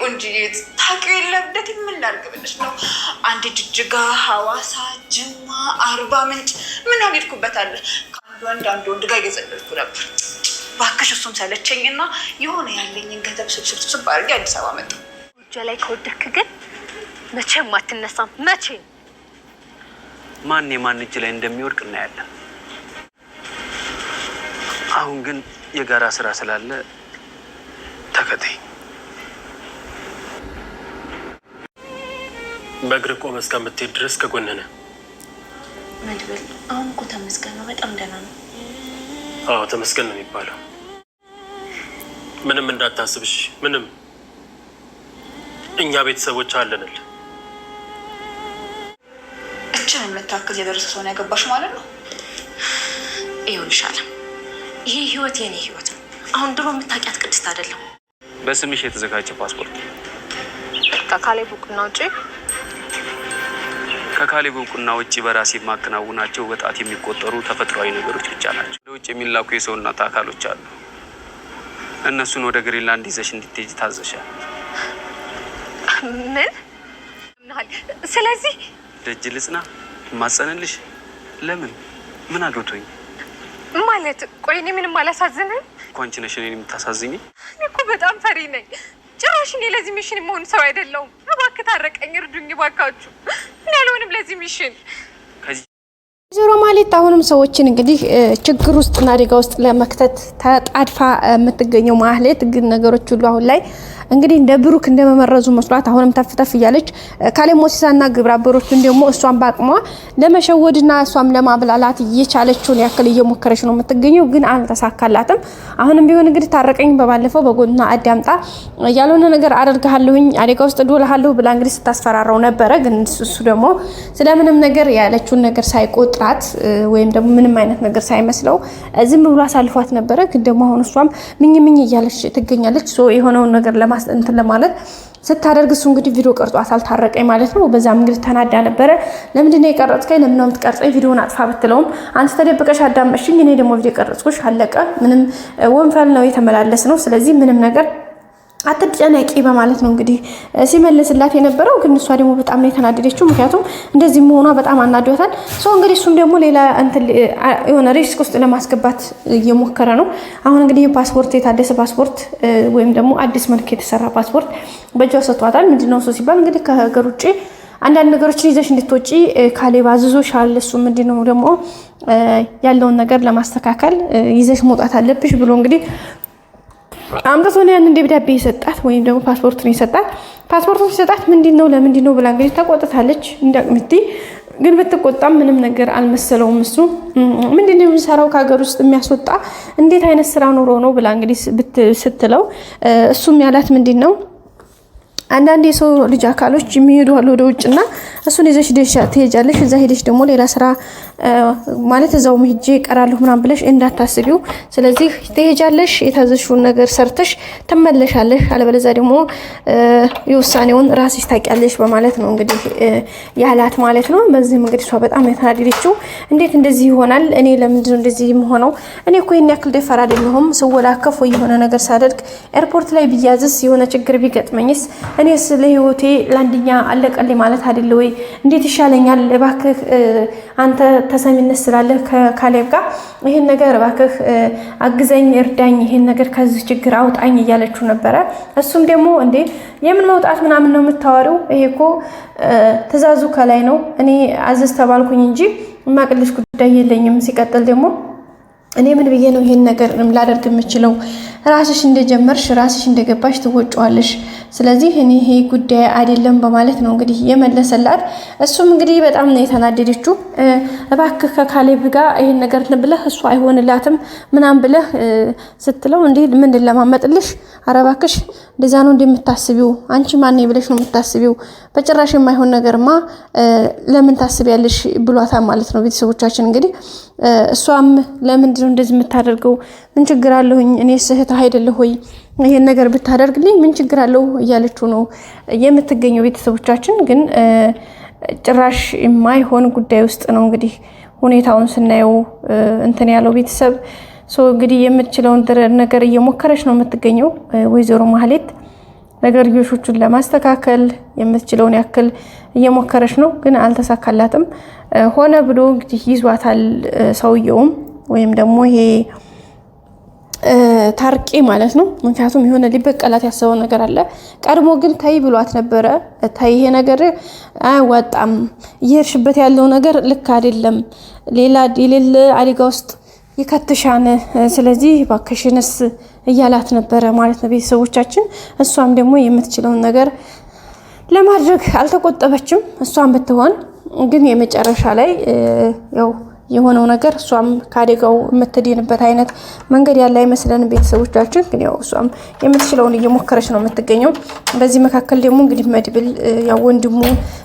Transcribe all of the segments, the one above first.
ቆንጂት ታውቂው የለብደት ምን ላድርግብልሽ ነው አንድ ጅጅጋ ሐዋሳ ጅማ አርባ ምንጭ ምን አልሄድኩበታል ከአንዱ ወንድ ጋር እየዘለልኩ ነበር ባክሽ እሱም ሰለቸኝና የሆነ ያለኝን ገንዘብ ስብስብ አድርጌ አዲስ አበባ መጣሁ እጄ ላይ ከወደክ ግን መቼም አትነሳም መቼ ማን እጅ ላይ እንደሚወድቅ እናያለን አሁን ግን የጋራ ስራ ስላለ ተከታይ በእግር ቆመ እስከምትሄድ ድረስ ከጎነነ መድብል አሁን እኮ ተመስገን ነው በጣም ደህና ነው አዎ ተመስገን ነው የሚባለው ምንም እንዳታስብሽ ምንም እኛ ቤተሰቦች አለንል እችን የምታክል የደረሰ ሰው ነው ያገባሽ ማለት ነው ይሁንሻል ይሄ ህይወት የኔ ህይወት ነው አሁን ድሮ የምታውቂያት ቅድስት አይደለም በስምሽ የተዘጋጀ ፓስፖርት ከካሌብ እውቅና ውጪ ከካሌብ እውቅና ውጪ በራሴ የማከናውናቸው በጣት የሚቆጠሩ ተፈጥሯዊ ነገሮች ብቻ ናቸው ለውጭ የሚላኩ የሰውነት አካሎች አሉ እነሱን ወደ ግሪንላንድ ይዘሽ እንድትሄጂ ታዘሻል ምን ስለዚህ ደጅ ልጽና ማጸንልሽ ለምን ምን አግብቶኝ ማለት ቆይ እኔ ምንም አላሳዝንም እኮ አንቺ ነሽ እኔን የምታሳዝኝ እኔ እኮ በጣም ፈሪ ነኝ ጭራሽ እኔ ለዚህ ሚሽን የምሆን ሰው አይደለሁም እባክህ ታረቀኝ እርዱኝ እባካችሁ እኔ አልሆንም ለዚህ ሚሽን ዞሮ ማለት አሁንም ሰዎችን እንግዲህ ችግር ውስጥ እና አደጋ ውስጥ ለመክተት ተጣድፋ የምትገኘው ማህሌት ግን ነገሮች ሁሉ አሁን ላይ እንግዲህ እንደ ብሩክ እንደመመረዙ መስሏት አሁንም ተፍተፍ እያለች ካሌብ ሞሲሳና ግብረ አበሮቹን ደግሞ እሷን ባቅሟ ለመሸወድና እሷም ለማብላላት እየቻለችውን ያክል እየሞከረች ነው የምትገኘው ግን አልተሳካላትም አሁንም ቢሆን እንግዲህ ታረቀኝ በባለፈው በጎንና አዳምጣ ያለውን ነገር አደርጋለሁኝ አደጋ ውስጥ ዶልሃለሁ ብላ እንግዲህ ስታስፈራራው ነበረ ግን እሱ ደግሞ ስለምንም ነገር ያለችውን ነገር ሳይቆጥራት ወይም ደግሞ ምንም አይነት ነገር ሳይመስለው ዝም ብሎ አሳልፏት ነበረ ግን ደግሞ አሁን እሷም ምኝ እያለች ትገኛለች ሶ የሆነውን ነገር እንትን ለማለት ስታደርግ እሱ እንግዲህ ቪዲዮ ቀርጿታል ታረቀኝ ማለት ነው በዛም እንግዲህ ተናዳ ነበረ ለምንድን ነው የቀረጽከኝ ለምን ነው የምትቀርጸኝ ቪዲዮውን አጥፋ ብትለውም አንተ ተደብቀሽ አዳመጥሽኝ እኔ ደግሞ ቪዲዮ ቀረጽኩሽ አለቀ ምንም ወንፈል ነው የተመላለስ ነው ስለዚህ ምንም ነገር አትጨነቂ በማለት ነው እንግዲህ ሲመልስላት የነበረው ግን እሷ ደግሞ በጣም ነው የተናደደችው ምክንያቱም እንደዚህ መሆኗ በጣም አናዷታል ሶ እንግዲህ እሱም ደግሞ ሌላ እንትን የሆነ ሪስክ ውስጥ ለማስገባት እየሞከረ ነው አሁን እንግዲህ ፓስፖርት የታደሰ ፓስፖርት ወይም ደግሞ አዲስ መልክ የተሰራ ፓስፖርት በእጇ ሰጥቷታል ምንድነው እሱ ሲባል እንግዲህ ከሀገር ውጪ አንዳንድ ነገሮችን ይዘሽ እንድትወጪ ካሌብ አዝዞሻል እሱ ምንድነው ደግሞ ያለውን ነገር ለማስተካከል ይዘሽ መውጣት አለብሽ ብሎ እንግዲህ አምጥቶ ነው ያን ደብዳቤ ይሰጣት ወይም ደግሞ ፓስፖርቱን ይሰጣት ፓስፖርቱን ይሰጣት ምንድነው ለምንድነው ብላ እንግዲህ ተቆጥታለች እንደምትይ ግን ብትቆጣም ምንም ነገር አልመሰለውም እሱ ምንድነው የሚሰራው ከሀገር ውስጥ የሚያስወጣ እንዴት አይነት ስራ ኖሮ ነው ብላ እንግዲህ ስትለው እሱም ያላት ምንድነው አንዳንድ የሰው ልጅ አካሎች የሚሄዱ አሉ ወደ ውጭና እሱን ይዘሽ ትሄጃለሽ እዛ ሄደሽ ደግሞ ሌላ ስራ ማለት እዛው ሄጄ እቀራለሁ ምናምን ብለሽ እንዳታስቢው ስለዚህ ትሄጃለሽ የታዘዝሽውን ነገር ሰርተሽ ትመለሻለሽ አለበለዚያ ደግሞ የውሳኔውን ራስሽ ታውቂያለሽ በማለት ነው እንግዲህ ያላት ማለት ነው በዚህም እንግዲህ እሷ በጣም የተናደደችው እንዴት እንደዚህ ይሆናል እኔ ለምንድን ነው እንደዚህ የምሆነው እኔ እኮ የኔ ያክል ደፋር አይደለሁም ስወላከፍ ወይ የሆነ ነገር ሳደርግ ኤርፖርት ላይ ቢያዝስ የሆነ ችግር ቢገጥመኝስ እኔ ስለ ህይወቴ ላንድኛ አለቀልኝ ማለት አይደለ ወይ እንዴት ይሻለኛል እባክህ አንተ ተሰሚነት ስላለ ከካሌብ ጋር ይሄን ነገር እባክህ አግዘኝ እርዳኝ ይሄን ነገር ከዚህ ችግር አውጣኝ እያለችው ነበረ እሱም ደግሞ እንዴ የምን መውጣት ምናምን ነው የምታወሪው ይሄ እኮ ትእዛዙ ከላይ ነው እኔ አዘዝ ተባልኩኝ እንጂ ማቅልሽ ጉዳይ የለኝም ሲቀጥል ደግሞ እኔ ምን ብዬ ነው ይሄን ነገር ላደርግ የምችለው ራስሽ እንደጀመርሽ ራስሽ እንደገባሽ ትወጪዋለሽ ስለዚህ እኔ ይሄ ጉዳይ አይደለም በማለት ነው እንግዲህ የመለሰላት እሱም እንግዲህ በጣም ነው የተናደደችው እባክህ ከካሌብ ጋር ይሄን ነገር ብለህ እሱ አይሆንላትም ምናም ብለህ ስትለው እንዴ ምን ለማመጥልሽ አረባክሽ እንደዛ ነው እንደምታስቢው አንቺ ማን ነኝ ብለሽ ነው የምታስቢው በጭራሽ የማይሆን ነገርማ ለምን ታስቢያለሽ ብሏታ ማለት ነው ቤተሰቦቻችን እንግዲህ እሷም ለምንድን ነው እንደዚህ የምታደርገው ምን ችግር አለውኝ እኔ ስህተት አይደለሁ ወይ ይሄን ነገር ብታደርግልኝ ምን ችግር አለው እያለችው ነው የምትገኘው ቤተሰቦቻችን ግን ጭራሽ የማይሆን ጉዳይ ውስጥ ነው እንግዲህ ሁኔታውን ስናየው እንትን ያለው ቤተሰብ ሶ እንግዲህ የምትችለውን ነገር እየሞከረች ነው የምትገኘው ወይዘሮ ማህሌት ነገርዮሾቹን ለማስተካከል የምትችለውን ያክል እየሞከረች ነው፣ ግን አልተሳካላትም። ሆነ ብሎ እንግዲህ ይዟታል ሰውየውም ወይም ደግሞ ይሄ ታርቄ ማለት ነው። ምክንያቱም የሆነ ሊበቀላት ያሰበው ነገር አለ። ቀድሞ ግን ታይ ብሏት ነበረ። ታይ ይሄ ነገር አያዋጣም፣ እየሄድሽበት ያለው ነገር ልክ አይደለም፣ ሌላ የሌለ አደጋ ውስጥ ይከትሻን፣ ስለዚህ ባከሽንስ እያላት ነበረ ማለት ነው ቤተሰቦቻችን። እሷም ደግሞ የምትችለውን ነገር ለማድረግ አልተቆጠበችም። እሷም ብትሆን ግን የመጨረሻ ላይ ያው የሆነው ነገር እሷም ከአደጋው የምትድንበት አይነት መንገድ ያለ አይመስለንም ቤተሰቦቻችን። ግን ያው እሷም የምትችለውን እየሞከረች ነው የምትገኘው። በዚህ መካከል ደግሞ እንግዲህ መድብል ያው ወንድሙ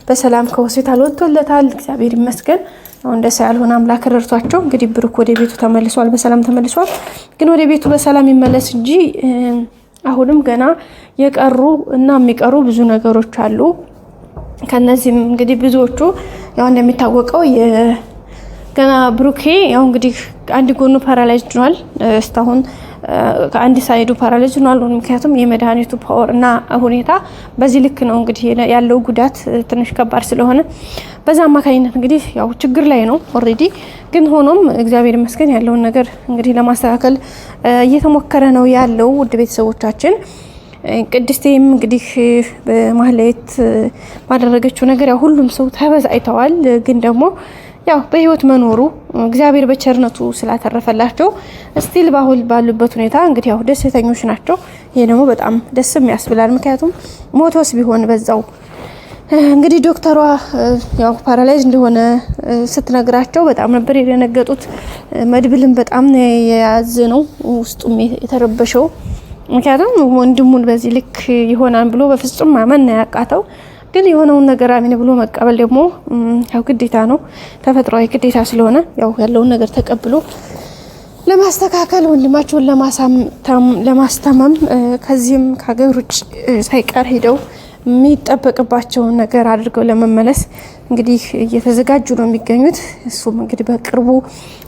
በሰላም ከሆስፒታል ወጥቶለታል፣ እግዚአብሔር ይመስገን። አሁን እንደሳ ያልሆነ አምላክ ረድቷቸው እንግዲህ ብሩክ ወደ ቤቱ ተመልሷል፣ በሰላም ተመልሷል። ግን ወደ ቤቱ በሰላም ይመለስ እንጂ አሁንም ገና የቀሩ እና የሚቀሩ ብዙ ነገሮች አሉ። ከነዚህም እንግዲህ ብዙዎቹ ያው እንደሚታወቀው ገና ብሩኬ ያው እንግዲህ አንድ ጎኑ ፓራላይዝድ ሆኗል። እስካሁን ከአንድ ሳይዱ ፓራላይዝድ ሆኗል። ምክንያቱም የመድኃኒቱ ፓወር እና ሁኔታ በዚህ ልክ ነው እንግዲህ ያለው ጉዳት ትንሽ ከባድ ስለሆነ በዛ አማካኝነት እንግዲህ ያው ችግር ላይ ነው ኦልሬዲ። ግን ሆኖም እግዚአብሔር ይመስገን ያለውን ነገር እንግዲህ ለማስተካከል እየተሞከረ ነው ያለው። ውድ ቤተሰቦቻችን ቅድስቴም እንግዲህ በማህሌት ባደረገችው ነገር ያው ሁሉም ሰው ተበዛይተዋል። ግን ደግሞ ያው በህይወት መኖሩ እግዚአብሔር በቸርነቱ ስላተረፈላቸው ስቲል ባሉበት ሁኔታ እንግዲህ ያው ደስተኞች ናቸው። ይሄ ደግሞ በጣም ደስ የሚያስብላል። ምክንያቱም ሞቶስ ቢሆን በዛው እንግዲህ ዶክተሯ ያው ፓራላይዝ እንደሆነ ስትነግራቸው በጣም ነበር የደነገጡት። መድብልን በጣም የያዘነው ውስጡም የተረበሸው። ምክንያቱም ወንድሙን በዚህ ልክ ይሆናል ብሎ በፍጹም ማመን ያቃተው። ግን የሆነውን ነገር አሚን ብሎ መቀበል ደግሞ ያው ግዴታ ነው፣ ተፈጥሯዊ ግዴታ ስለሆነ ያው ያለውን ነገር ተቀብሎ ለማስተካከል ወንድማቸውን ለማስታመም ከዚህም ከሀገር ውጭ ሳይቀር ሄደው የሚጠበቅባቸውን ነገር አድርገው ለመመለስ እንግዲህ እየተዘጋጁ ነው የሚገኙት። እሱም እንግዲህ በቅርቡ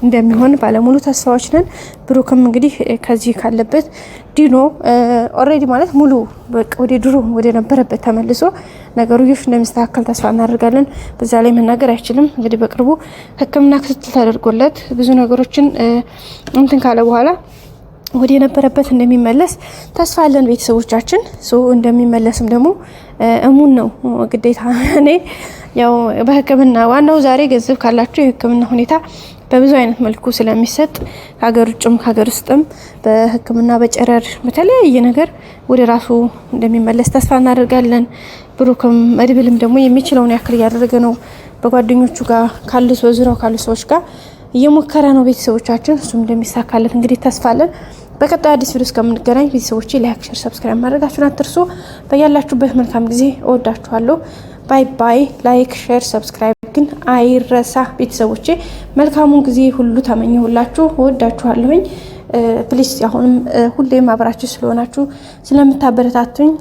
እንደሚሆን ባለሙሉ ተስፋዎች ነን። ብሩክም እንግዲህ ከዚህ ካለበት ዲኖ ኦልሬዲ ማለት ሙሉ በቃ ወደ ድሮ ወደ ነበረበት ተመልሶ ነገሩ እንደሚስተካከል ተስፋ እናደርጋለን። በዛ ላይ መናገር አይችልም። እንግዲህ በቅርቡ ሕክምና ክትትል ተደርጎለት ብዙ ነገሮችን እንትን ካለ በኋላ ወደ የነበረበት እንደሚመለስ ተስፋ አለን ቤተሰቦቻችን። እንደሚመለስም ደግሞ እሙን ነው ግዴታ። እኔ ያው በህክምና ዋናው ዛሬ ገንዘብ ካላችሁ የህክምና ሁኔታ በብዙ አይነት መልኩ ስለሚሰጥ ከሀገር ውጭም ከሀገር ውስጥም በህክምና በጨረር በተለያየ ነገር ወደ ራሱ እንደሚመለስ ተስፋ እናደርጋለን። ብሩክም መድብልም ደግሞ የሚችለውን ያክል እያደረገ ነው። በጓደኞቹ ጋር ካሉት በዙሪያው ካሉ ሰዎች ጋር እየሞከረ ነው ቤተሰቦቻችን። እሱም እንደሚሳካለት እንግዲህ ተስፋ አለን። በቀጣይ አዲስ ቪዲዮ እስከምንገናኝ ቤተሰቦቼ ላይክ፣ ሼር፣ ሰብስክራይብ ማድረጋችሁን አትርሱ። በያላችሁበት መልካም ጊዜ እወዳችኋለሁ። ባይ ባይ። ላይክ፣ ሼር፣ ሰብስክራይብ ግን አይረሳ ቤተሰቦቼ። መልካሙን ጊዜ ሁሉ ተመኘሁላችሁ። እወዳችኋለሁኝ። ፕሊስ አሁንም ሁሌም አብራችሁ ስለሆናችሁ ስለምታበረታቱኝ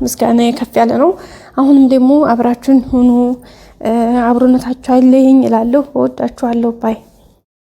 ምስጋና ከፍ ያለ ነው። አሁንም ደግሞ አብራችሁን ሁኑ። አብሮነታችሁ አይለየኝ እላለሁ። እወዳችኋለሁ። ባይ